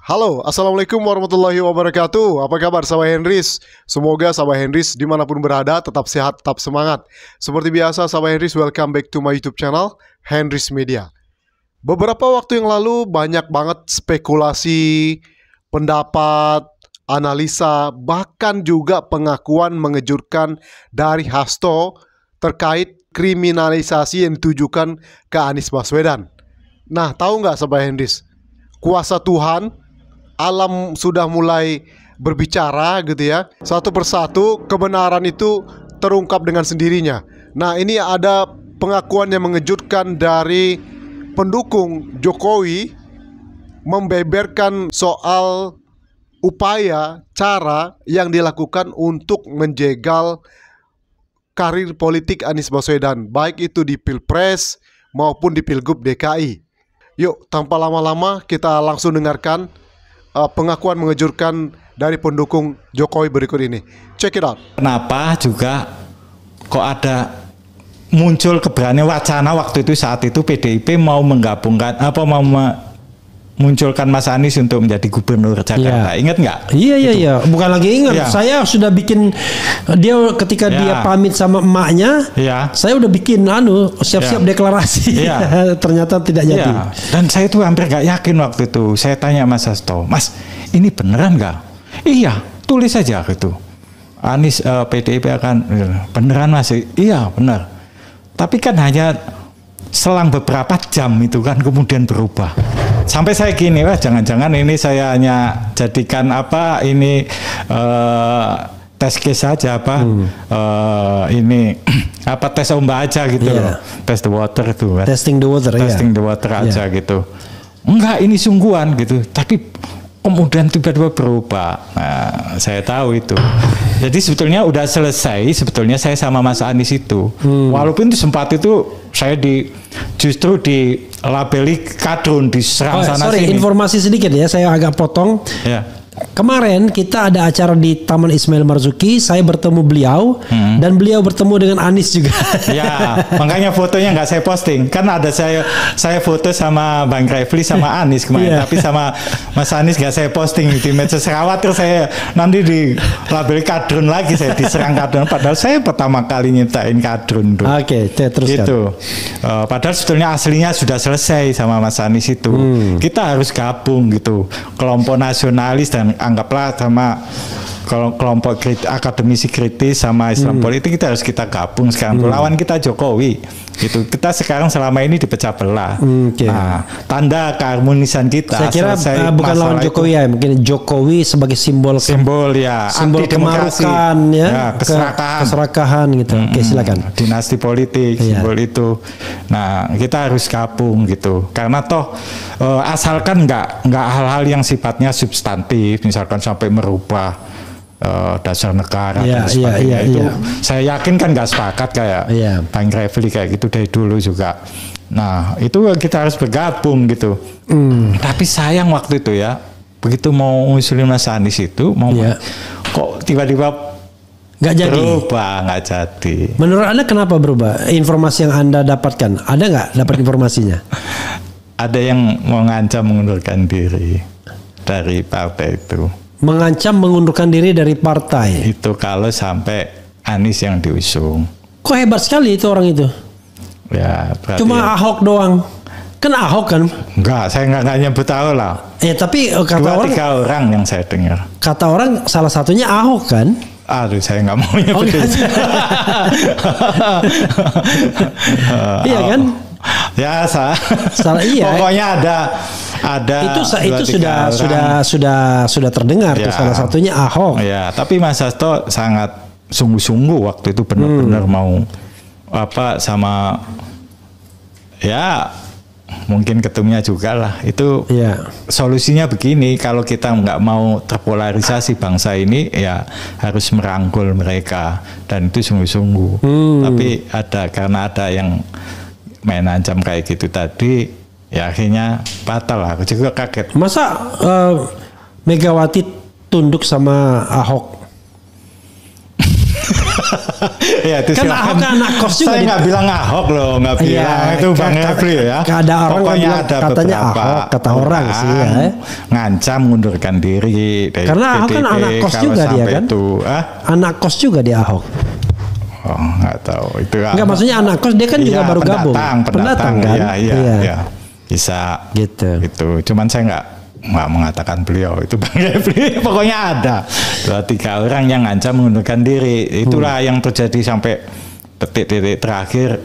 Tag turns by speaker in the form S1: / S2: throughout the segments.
S1: Halo, Assalamualaikum warahmatullahi wabarakatuh. Apa kabar sahabat Henrys? Semoga sahabat Henrys dimanapun berada tetap sehat, tetap semangat. Seperti biasa sahabat Henrys, welcome back to my YouTube channel Henrys Media. Beberapa waktu yang lalu banyak banget spekulasi, pendapat, analisa, bahkan juga pengakuan mengejutkan dari Hasto terkait kriminalisasi yang ditujukan ke Anies Baswedan. Nah, tahu nggak sahabat Henrys? Kuasa Tuhan, alam sudah mulai berbicara gitu ya. Satu persatu kebenaran itu terungkap dengan sendirinya. Nah, ini ada pengakuan yang mengejutkan dari pendukung Jokowi membeberkan soal upaya, cara yang dilakukan untuk menjegal karir politik Anies Baswedan, baik itu di Pilpres maupun di Pilgub DKI. Yuk, tanpa lama-lama kita langsung dengarkan pengakuan mengejutkan dari pendukung Jokowi berikut ini. Check it out.
S2: Kenapa juga kok ada muncul keberanian wacana waktu itu, saat itu PDIP mau menggabungkan munculkan Mas Anies untuk menjadi gubernur Jakarta. Ingat nggak?
S3: Iya. Bukan lagi ingat.
S2: Ya.
S3: Saya sudah bikin dia ketika dia pamit sama emaknya. Saya udah bikin siap-siap deklarasi. Ternyata tidak jadi.
S2: Dan saya tuh hampir nggak yakin waktu itu. Saya tanya Mas Hasto, Mas, ini beneran nggak? Iya, tulis saja gitu. Anies PDIP akan beneran Mas? Iya benar. Tapi kan hanya selang beberapa jam itu kan kemudian berubah. Sampai saya gini, wah jangan-jangan ini saya hanya jadikan tes case saja ini tes ombak aja gitu loh. Test the water itu kan.
S3: Testing the water.
S2: Testing the water aja gitu. Enggak, ini sungguhan gitu. Tapi kemudian tiba-tiba berubah. Nah, saya tahu itu. Jadi sebetulnya udah selesai. Sebetulnya saya sama Mas Anies itu. Walaupun itu sempat itu saya justru dilabeli kadrun, diserang sana sini.
S3: Informasi sedikit ya, saya agak potong. Kemarin kita ada acara di Taman Ismail Marzuki, saya bertemu beliau dan beliau bertemu dengan Anies juga.
S2: Ya, makanya fotonya nggak saya posting. Kan ada saya foto sama Bang Refli sama Anies kemarin, tapi sama Mas Anies nggak saya posting di medsos. Khawatir saya nanti di label kadrun lagi, saya diserang kadrun. Padahal saya pertama kali nyiptain kadrun tuh.
S3: Oke, teruskan.
S2: Gitu. Padahal sebetulnya aslinya sudah selesai sama Mas Anies itu. Kita harus gabung gitu, kelompok nasionalis dan anggaplah sama kelompok akademisi kritis sama Islam politik, kita harus gabung sekarang. Lawan kita Jokowi gitu. Kita sekarang selama ini dipecah belah. Nah, tanda keharmonisan kita.
S3: Saya kira bukan lawan Jokowi ya, mungkin Jokowi sebagai simbol
S2: anti demokrasi,
S3: keserakahan gitu. Oke, silakan.
S2: Dinasti politik, simbol itu. Nah, kita harus gabung gitu. Karena toh asalkan nggak hal-hal yang sifatnya substantif, misalkan sampai merubah dasar negara dan sebagainya itu. Saya yakin kan nggak sepakat kayak Bang Refli kayak gitu dari dulu juga. Nah, itu kita harus bergabung gitu. Tapi sayang waktu itu ya, begitu mau ngusulin Mas Anies itu kok tiba-tiba
S3: nggak jadi.
S2: Berubah, nggak jadi.
S3: Menurut Anda kenapa berubah? Informasi yang Anda dapatkan, ada nggak dapat informasinya?
S2: Ada yang mengancam mengundurkan diri dari partai itu.
S3: Mengancam mengundurkan diri dari partai.
S2: Itu kalau sampai Anies yang diusung.
S3: Kok hebat sekali itu orang itu?
S2: Ya,
S3: cuma Ahok doang. Kan Ahok kan?
S2: Enggak, saya nggak nyebut Ahok lah.
S3: Tapi kata
S2: 2-3 orang yang saya dengar.
S3: Kata orang salah satunya Ahok kan?
S2: Aduh, saya nggak mau nyebut itu.
S3: Iya kan?
S2: Ya, salah. Pokoknya ada
S3: itu sudah terdengar tuh, salah satunya Ahok.
S2: Ya, tapi Mas Hasto sangat sungguh-sungguh waktu itu benar-benar mau sama mungkin ketumnya juga lah. Itu solusinya begini, kalau kita nggak mau terpolarisasi bangsa ini ya harus merangkul mereka, dan itu sungguh-sungguh. Tapi karena ada yang main ancam kayak gitu tadi, ya akhirnya batal lah. Aku juga kaget.
S3: Masa Megawati tunduk sama Ahok?
S2: Ya, itu
S3: Kan Ahok kan anak kos juga.
S2: Saya nggak bilang Ahok loh, nggak bilang itu Bang Refli ya.
S3: Ada orang
S2: Pokoknya
S3: bilang,
S2: ada
S3: katanya
S2: beberapa
S3: Ahok, kata orang sih ya.
S2: Ngancam mengundurkan diri dari
S3: Karena Ahok kan
S2: PDIP
S3: anak kos
S2: kalau
S3: juga dia
S2: sampai
S3: kan.
S2: Itu,
S3: anak kos juga dia Ahok.
S2: Oh, nggak tahu itu.
S3: Enggak, maksudnya anak kos dia kan juga baru gabung.
S2: Pendatang kan. Iya. Bisa
S3: gitu.
S2: Itu. Cuman saya nggak mengatakan beliau itu Bang Refli. Pokoknya ada 2-3 orang yang ngancam mengundurkan diri. Itulah yang terjadi sampai detik-detik terakhir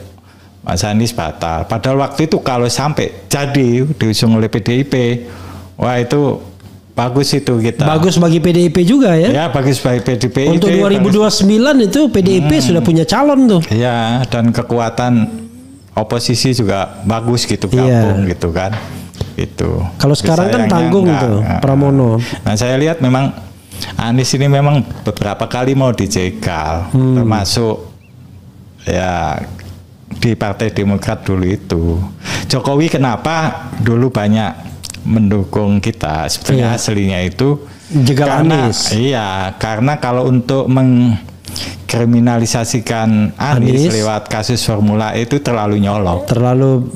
S2: Mas Anies batal. Padahal waktu itu kalau sampai jadi diusung oleh PDIP, wah itu bagus itu kita.
S3: Bagus bagi PDIP juga ya.
S2: Ya, bagus bagi PDIP.
S3: Untuk 2029 itu PDIP sudah punya calon tuh.
S2: Ya, dan kekuatan oposisi juga bagus gitu gabung gitu kan. Itu.
S3: Kalau sekarang kan tanggung tuh Pramono.
S2: Nah, saya lihat memang Anies ini memang beberapa kali mau dijegal, termasuk ya di Partai Demokrat dulu itu. Jokowi kenapa dulu banyak mendukung kita? Sebenarnya aslinya itu
S3: jegal Anies.
S2: Iya, karena kalau untuk mengkriminalisasikan Anies lewat kasus Formula E itu terlalu nyolok.
S3: Terlalu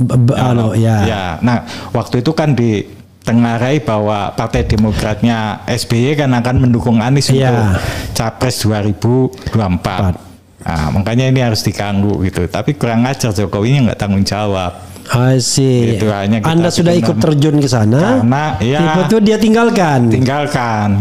S2: ya. Nah, waktu itu kan ditengarai bahwa Partai Demokratnya SBY kan akan mendukung Anies untuk Capres 2024. Nah, makanya ini harus diganggu gitu. Tapi kurang ajar Jokowinya nggak tanggung jawab.
S3: I see.
S2: Gitu,
S3: Anda sudah ikut terjun ke sana.
S2: Karena
S3: itu dia tinggalkan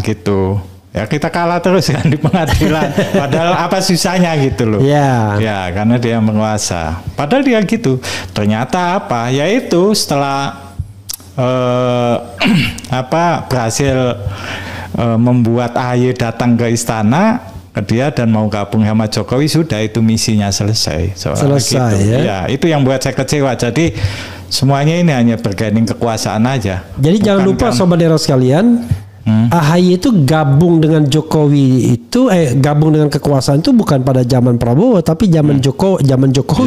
S3: gitu. Ya kita kalah terus kan di pengadilan. Padahal apa susahnya gitu loh. Ya, karena dia menguasa. Padahal dia gitu. Ternyata apa? Yaitu setelah berhasil membuat AHY datang ke istana ke dia dan mau gabung sama Jokowi, sudah itu misinya selesai. Selesai
S2: gitu.
S3: ya.
S2: Ya, itu yang buat saya kecewa. Jadi semuanya ini hanya bergaining kekuasaan aja.
S3: Jadi jangan lupa Sobat Era sekalian, AHY itu gabung dengan Jokowi itu gabung dengan kekuasaan itu bukan pada zaman Prabowo tapi zaman Jokowi.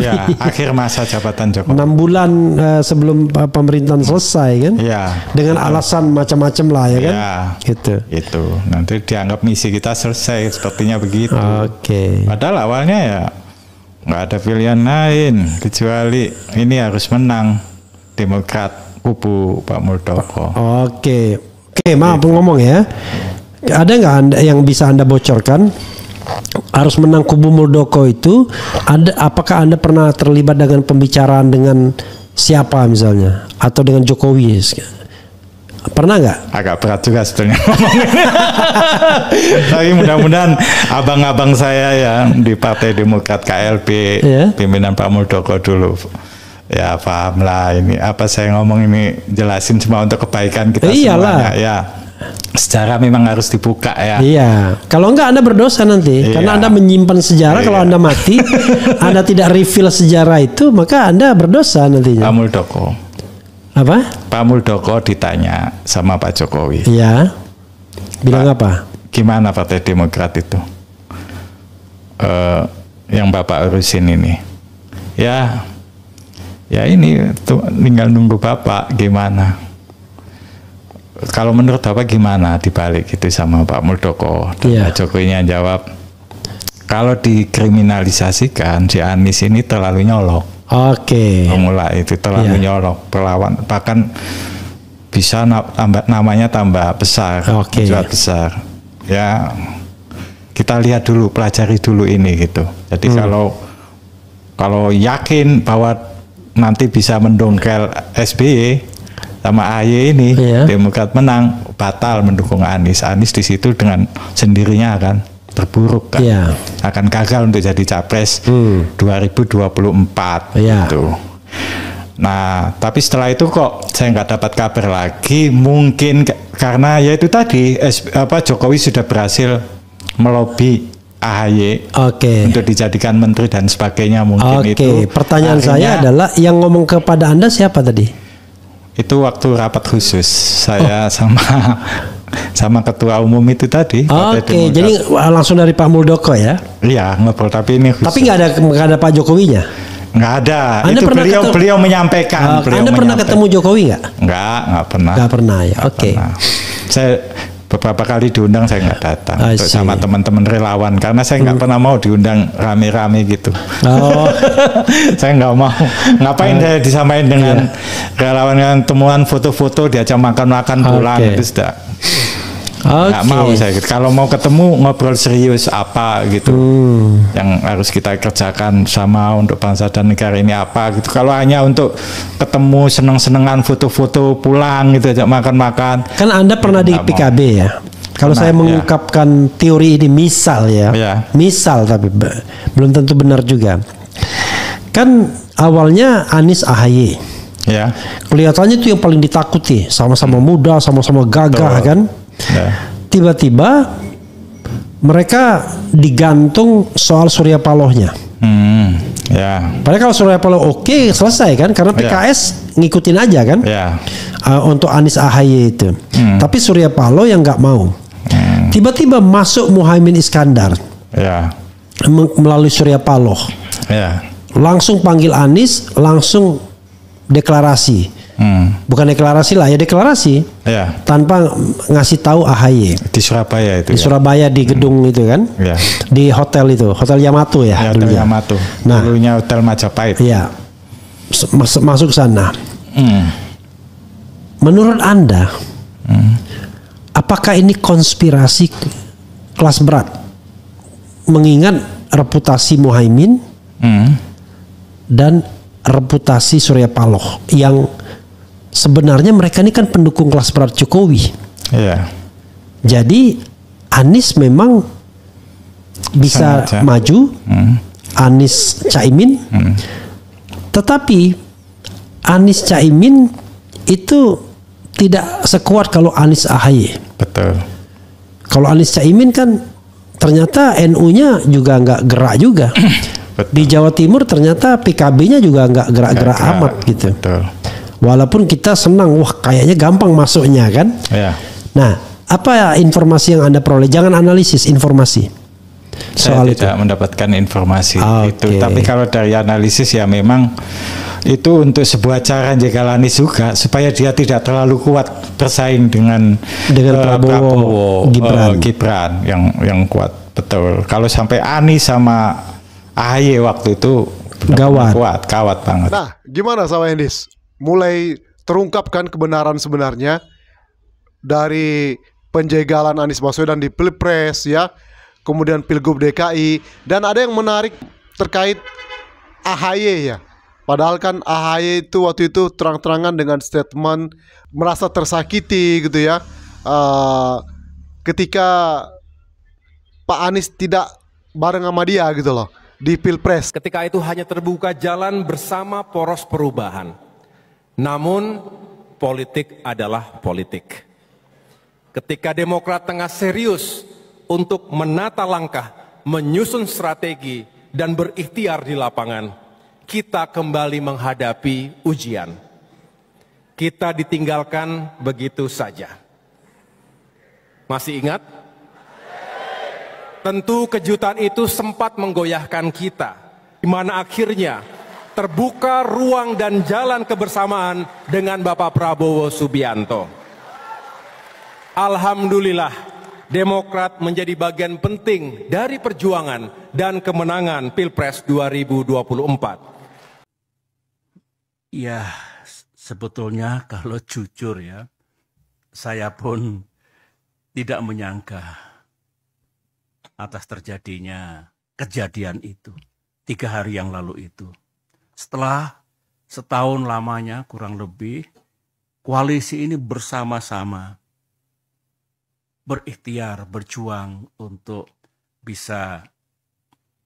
S2: Ya, akhir masa jabatan Jokowi.
S3: 6 bulan sebelum pemerintahan selesai kan.
S2: Ya,
S3: dengan alasan macam-macam lah ya kan.
S2: Gitu. Itu. Nanti dianggap misi kita selesai sepertinya begitu.
S3: Oke.
S2: Padahal awalnya ya nggak ada pilihan lain kecuali ini harus menang Demokrat kubu Pak Muldoko.
S3: Oke, maaf ngomong ya. Ada nggak Anda yang bisa Anda bocorkan? Harus menang kubu Muldoko itu, apakah Anda pernah terlibat dengan pembicaraan dengan siapa misalnya, atau dengan Jokowi? Pernah nggak?
S2: Agak berat juga sebenarnya. Tapi mudah-mudahan abang-abang saya yang di Partai Demokrat KLB, pimpinan Pak Muldoko dulu. Ya paham lah ini apa saya ngomong ini jelasin semua untuk kebaikan kita semuanya ya. Sejarah memang harus dibuka ya.
S3: Iya. Kalau enggak Anda berdosa nanti karena Anda menyimpan sejarah. Kalau Anda mati Anda tidak reveal sejarah itu maka Anda berdosa nantinya.
S2: Pak Muldoko.
S3: Apa?
S2: Pak Muldoko ditanya sama Pak Jokowi.
S3: Iya. Bilang apa?
S2: Gimana Partai Demokrat itu? Yang Bapak urusin ini. Ya ini tuh tinggal nunggu Bapak gimana. Kalau menurut Bapak gimana dibalik itu sama Pak Muldoko? Dan Pak Jokowinya jawab, kalau dikriminalisasikan si Anies ini terlalu nyolok. Pemula itu terlalu nyolok, perlawan, bahkan bisa namanya tambah besar, menjual besar. Ya kita lihat dulu, pelajari dulu ini gitu. Jadi kalau yakin bahwa nanti bisa mendongkel SBY sama AHY ini, Demokrat menang, batal mendukung Anies. Anies di situ dengan sendirinya akan terburuk kan, akan gagal untuk jadi capres 2024 gitu. Nah, tapi setelah itu kok saya nggak dapat kabar lagi. Mungkin karena ya itu tadi Jokowi sudah berhasil melobi AHY untuk dijadikan menteri dan sebagainya mungkin itu.
S3: Pertanyaan saya adalah yang ngomong kepada Anda siapa tadi?
S2: Itu waktu rapat khusus saya sama ketua umum itu tadi.
S3: Jadi langsung dari Pak Muldoko ya?
S2: Iya ngobrol tapi ini khusus.
S3: Tapi nggak ada Pak Jokowinya?
S2: Nggak ada. Itu beliau menyampaikan.
S3: Anda pernah ketemu Jokowi nggak?
S2: Nggak pernah.
S3: Nggak pernah ya. Oke.
S2: Saya beberapa kali diundang saya nggak datang
S3: I
S2: untuk
S3: see.
S2: sama teman-teman relawan karena saya nggak pernah mau diundang rame-rame gitu.
S3: Oh,
S2: Saya nggak mau. Ngapain saya disamain dengan relawan yang temuan foto-foto diajak makan-makan pulang
S3: Oke.
S2: itu sudah. Nggak mau saya gitu. Kalau mau ketemu ngobrol serius apa gitu yang harus kita kerjakan sama untuk bangsa dan negara ini apa gitu. Kalau hanya untuk ketemu seneng-senengan foto-foto pulang gitu ajak makan-makan.
S3: Kan Anda pernah di
S2: nggak mau.
S3: PKB ya. Kalau
S2: Pernah,
S3: saya
S2: ya.
S3: mengungkapkan teori ini misal ya,
S2: Ya.
S3: misal tapi belum tentu benar juga. Kan awalnya Anies AHY,
S2: Ya.
S3: kelihatannya itu yang paling ditakuti, sama-sama muda, sama-sama gagah
S2: Betul.
S3: kan.
S2: Ya.
S3: Tiba-tiba mereka digantung soal Surya Palohnya.
S2: Ya.
S3: Padahal kalau Surya Paloh oke selesai kan, karena PKS ngikutin aja kan.
S2: Ya.
S3: Untuk Anies AHY itu. Tapi Surya Paloh yang nggak mau. Tiba-tiba masuk Muhaimin Iskandar
S2: Ya.
S3: melalui Surya Paloh.
S2: Ya.
S3: Langsung panggil Anies, langsung deklarasi. Bukan deklarasi lah, ya deklarasi.
S2: Ya.
S3: Tanpa ngasih tahu AHY.
S2: Di Surabaya itu.
S3: Di Surabaya di gedung itu kan.
S2: Ya.
S3: Di hotel itu, Hotel Yamato ya.
S2: Ya, Hotel
S3: dulunya.
S2: Yamato.
S3: Nah.
S2: Dulunya Hotel Majapahit.
S3: Iya. Masuk sana. Menurut Anda, apakah ini konspirasi kelas berat? Mengingat reputasi Muhaimin dan reputasi Surya Paloh yang sebenarnya mereka ini kan pendukung kelas berat Jokowi.
S2: Iya.
S3: Jadi Anies memang bisa
S2: Sengaja.
S3: maju, Anies Caimin, tetapi Anies Caimin itu tidak sekuat kalau Anies AHY.
S2: Betul.
S3: Kalau Anies Caimin kan ternyata NU-nya juga nggak gerak juga.
S2: Betul.
S3: Di Jawa Timur ternyata PKB-nya juga nggak gerak-gerak
S2: Nggak
S3: amat gitu.
S2: Betul.
S3: Walaupun kita senang, wah kayaknya gampang masuknya kan.
S2: Ya.
S3: Nah, apa informasi yang Anda peroleh? Jangan analisis, informasi
S2: Saya
S3: soal itu.
S2: tidak mendapatkan informasi
S3: Oke.
S2: itu. Tapi kalau dari analisis ya memang itu untuk sebuah cara jegal Anies juga supaya dia tidak terlalu kuat bersaing dengan
S3: Prabowo,
S2: Gibran yang kuat. Betul. Kalau sampai Anies sama AHY waktu itu
S3: Gawat.
S2: kawat banget.
S1: Nah, gimana sama Hendis? Mulai terungkapkan kebenaran sebenarnya dari penjegalan Anies Baswedan di Pilpres ya, kemudian Pilgub DKI, dan ada yang menarik terkait AHY ya. Padahal kan AHY itu waktu itu terang-terangan dengan statement merasa tersakiti gitu ya, ketika Pak Anies tidak bareng sama dia gitu loh di Pilpres.
S4: Ketika itu hanya terbuka jalan bersama poros perubahan. Namun politik adalah politik. Ketika Demokrat tengah serius untuk menata langkah, menyusun strategi dan berikhtiar di lapangan, kita kembali menghadapi ujian. Kita ditinggalkan begitu saja. Masih ingat? Tentu kejutan itu sempat menggoyahkan kita, di mana akhirnya terbuka ruang dan jalan kebersamaan dengan Bapak Prabowo Subianto. Alhamdulillah, Demokrat menjadi bagian penting dari perjuangan dan kemenangan Pilpres 2024.
S5: Ya, sebetulnya kalau jujur ya, saya pun tidak menyangka atas terjadinya kejadian itu 3 hari yang lalu itu. Setelah setahun lamanya kurang lebih, koalisi ini bersama-sama berikhtiar, berjuang untuk bisa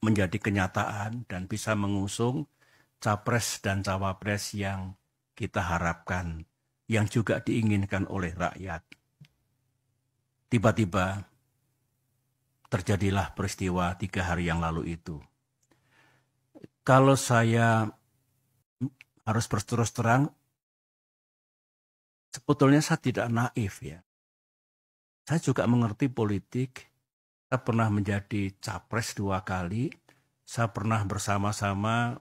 S5: menjadi kenyataan dan bisa mengusung capres dan cawapres yang kita harapkan, yang juga diinginkan oleh rakyat. Tiba-tiba terjadilah peristiwa 3 hari yang lalu itu. Kalau saya harus berterus terang, sebetulnya saya tidak naif ya. Saya juga mengerti politik. Saya pernah menjadi capres 2 kali. Saya pernah bersama-sama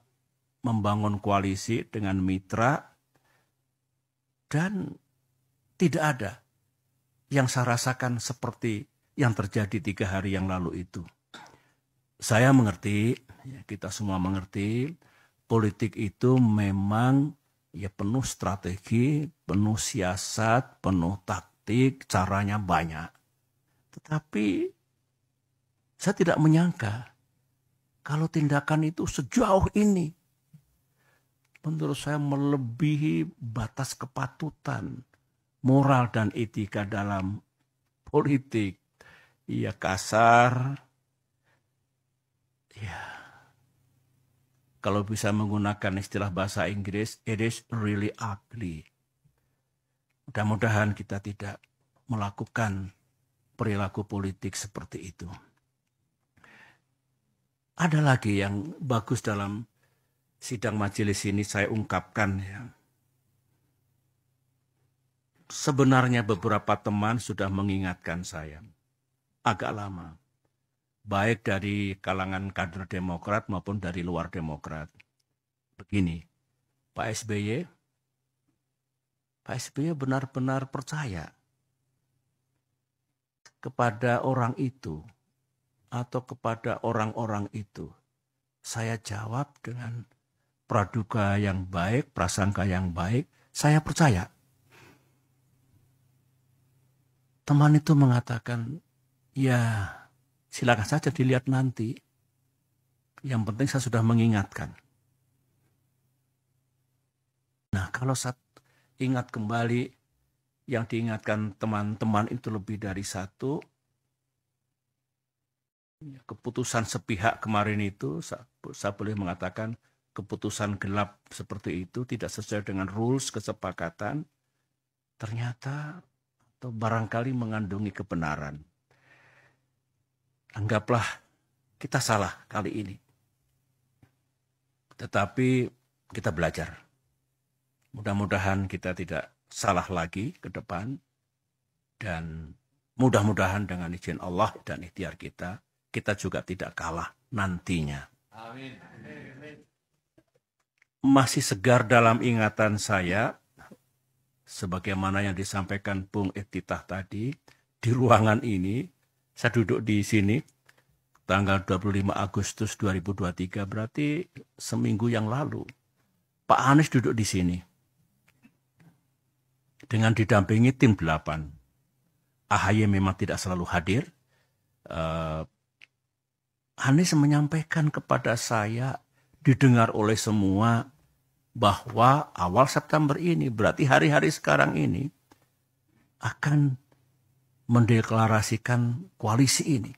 S5: membangun koalisi dengan mitra. Dan tidak ada yang saya rasakan seperti yang terjadi 3 hari yang lalu itu. Saya mengerti, ya, kita semua mengerti, politik itu memang ya penuh strategi, penuh siasat, penuh taktik, caranya banyak. Tetapi saya tidak menyangka kalau tindakan itu sejauh ini, menurut saya melebihi batas kepatutan, moral dan etika dalam politik. Ya kasar, ya kalau bisa menggunakan istilah bahasa Inggris, it is really ugly. Mudah-mudahan kita tidak melakukan perilaku politik seperti itu. Ada lagi yang bagus dalam sidang majelis ini saya ungkapkan, ya. Sebenarnya beberapa teman sudah mengingatkan saya agak lama, baik dari kalangan kader Demokrat maupun dari luar Demokrat. Begini, Pak SBY benar-benar percaya kepada orang itu atau kepada orang-orang itu. Saya jawab dengan praduga yang baik, prasangka yang baik, saya percaya. Teman itu mengatakan, ya silakan saja dilihat nanti. Yang penting saya sudah mengingatkan. Nah, kalau saya ingat kembali, yang diingatkan teman-teman itu lebih dari satu. Keputusan sepihak kemarin itu, saya boleh mengatakan keputusan gelap seperti itu, tidak sesuai dengan rules kesepakatan, ternyata atau barangkali mengandungi kebenaran. Anggaplah kita salah kali ini. Tetapi kita belajar. Mudah-mudahan kita tidak salah lagi ke depan. Dan mudah-mudahan dengan izin Allah dan ikhtiar kita, kita juga tidak kalah nantinya. Amin. Masih segar dalam ingatan saya, sebagaimana yang disampaikan Bung Iftitah tadi, di ruangan ini, saya duduk di sini, tanggal 25 Agustus 2023, berarti seminggu yang lalu. Pak Anies duduk di sini, dengan didampingi tim 8. AHY memang tidak selalu hadir. Anies menyampaikan kepada saya, didengar oleh semua, bahwa awal September ini, berarti hari-hari sekarang ini, akan mendeklarasikan koalisi ini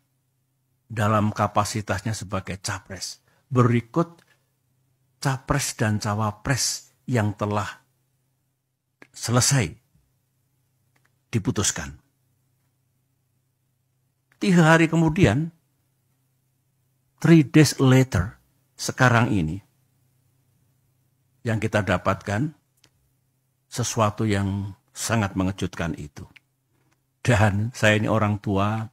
S5: dalam kapasitasnya sebagai capres. Berikut capres dan cawapres yang telah selesai diputuskan. 3 hari kemudian, 3 days later, sekarang ini, yang kita dapatkan sesuatu yang sangat mengejutkan itu. Dan saya ini orang tua,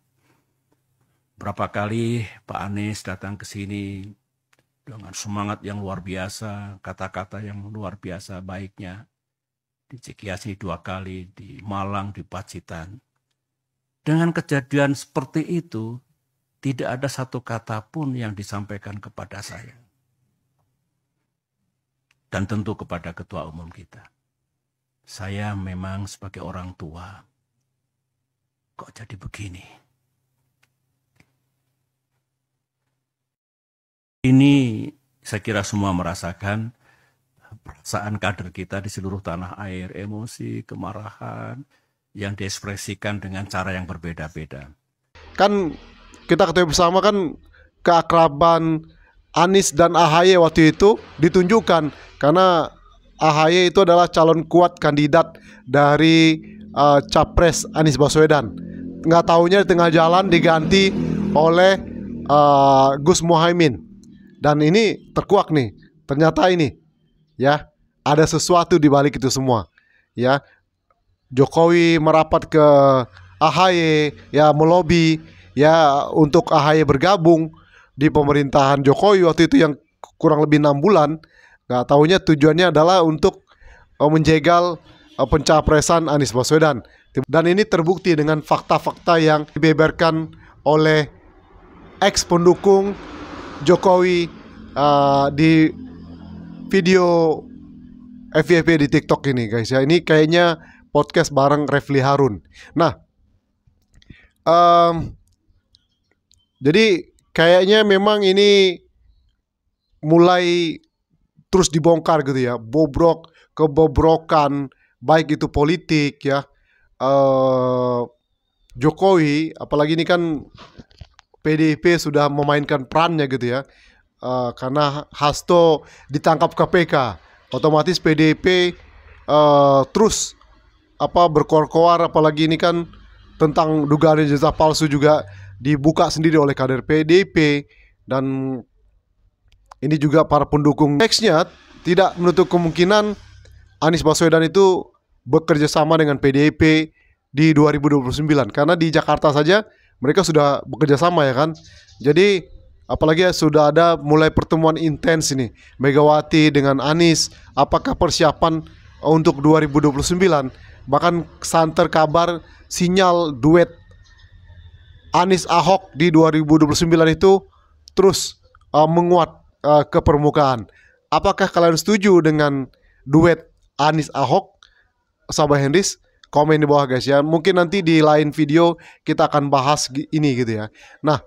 S5: berapa kali Pak Anies datang ke sini dengan semangat yang luar biasa, kata-kata yang luar biasa baiknya. Di Cikiasi 2 kali, di Malang, di Pacitan. Dengan kejadian seperti itu, tidak ada satu kata pun yang disampaikan kepada saya. Dan tentu kepada Ketua Umum kita. Saya memang sebagai orang tua, kok jadi begini? Ini saya kira semua merasakan perasaan kader kita di seluruh tanah air, emosi, kemarahan, yang diekspresikan dengan cara yang berbeda-beda.
S1: Kan kita ketahui bersama kan keakraban Anies dan AHY waktu itu ditunjukkan karena AHY itu adalah calon kuat kandidat dari capres Anies Baswedan. Nggak taunya di tengah jalan diganti oleh Gus Muhaimin. Dan ini terkuak nih. Ternyata ini ya ada sesuatu di balik itu semua. Ya, Jokowi merapat ke AHY, ya melobi ya untuk AHY bergabung di pemerintahan Jokowi waktu itu yang kurang lebih 6 bulan. Nggak taunya tujuannya adalah untuk menjegal pencapresan Anies Baswedan. Dan ini terbukti dengan fakta-fakta yang dibeberkan oleh ex pendukung Jokowi di video FYP di TikTok ini guys ya. Ini kayaknya podcast bareng Refli Harun. Nah, jadi kayaknya memang ini mulai terus dibongkar gitu ya, kebobrokan baik itu politik ya. Jokowi, apalagi ini kan PDIP sudah memainkan perannya gitu ya. Karena Hasto ditangkap KPK, otomatis PDIP terus berkoar-koar, apalagi ini kan tentang dugaan ijazah palsu juga dibuka sendiri oleh kader PDIP, dan ini juga para pendukung. Nextnya tidak menutup kemungkinan Anies Baswedan itu bekerja sama dengan PDIP di 2029, karena di Jakarta saja mereka sudah bekerja sama ya kan. Jadi apalagi sudah ada mulai pertemuan intens ini Megawati dengan Anies. Apakah persiapan untuk 2029? Bahkan santer kabar sinyal duet Anies Ahok di 2029 itu terus menguat ke permukaan. Apakah kalian setuju dengan duet Anies Ahok? Sahabat Henrys, komen di bawah guys ya. Mungkin nanti di lain video kita akan bahas ini gitu ya. Nah,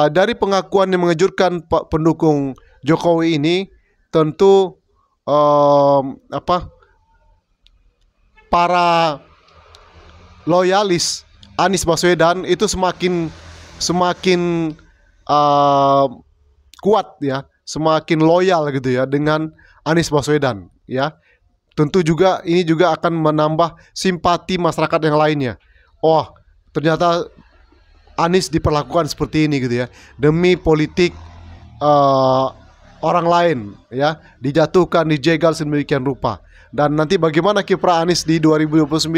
S1: dari pengakuan yang mengejutkan pendukung Jokowi ini, tentu para loyalis Anies Baswedan itu semakin kuat ya, semakin loyal gitu ya dengan Anies Baswedan ya. Tentu juga ini juga akan menambah simpati masyarakat yang lainnya. Oh, ternyata Anies diperlakukan seperti ini gitu ya, demi politik orang lain ya, dijatuhkan, dijegal sedemikian rupa. Dan nanti bagaimana kiprah Anies di 2029,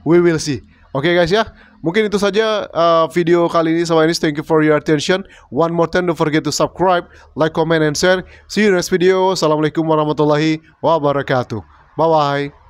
S1: we will see. Oke guys ya, mungkin itu saja video kali ini sama Anies. Thank you for your attention. One more time, don't forget to subscribe, like, comment, and share. See you next video. Assalamualaikum warahmatullahi wabarakatuh. Bye bye.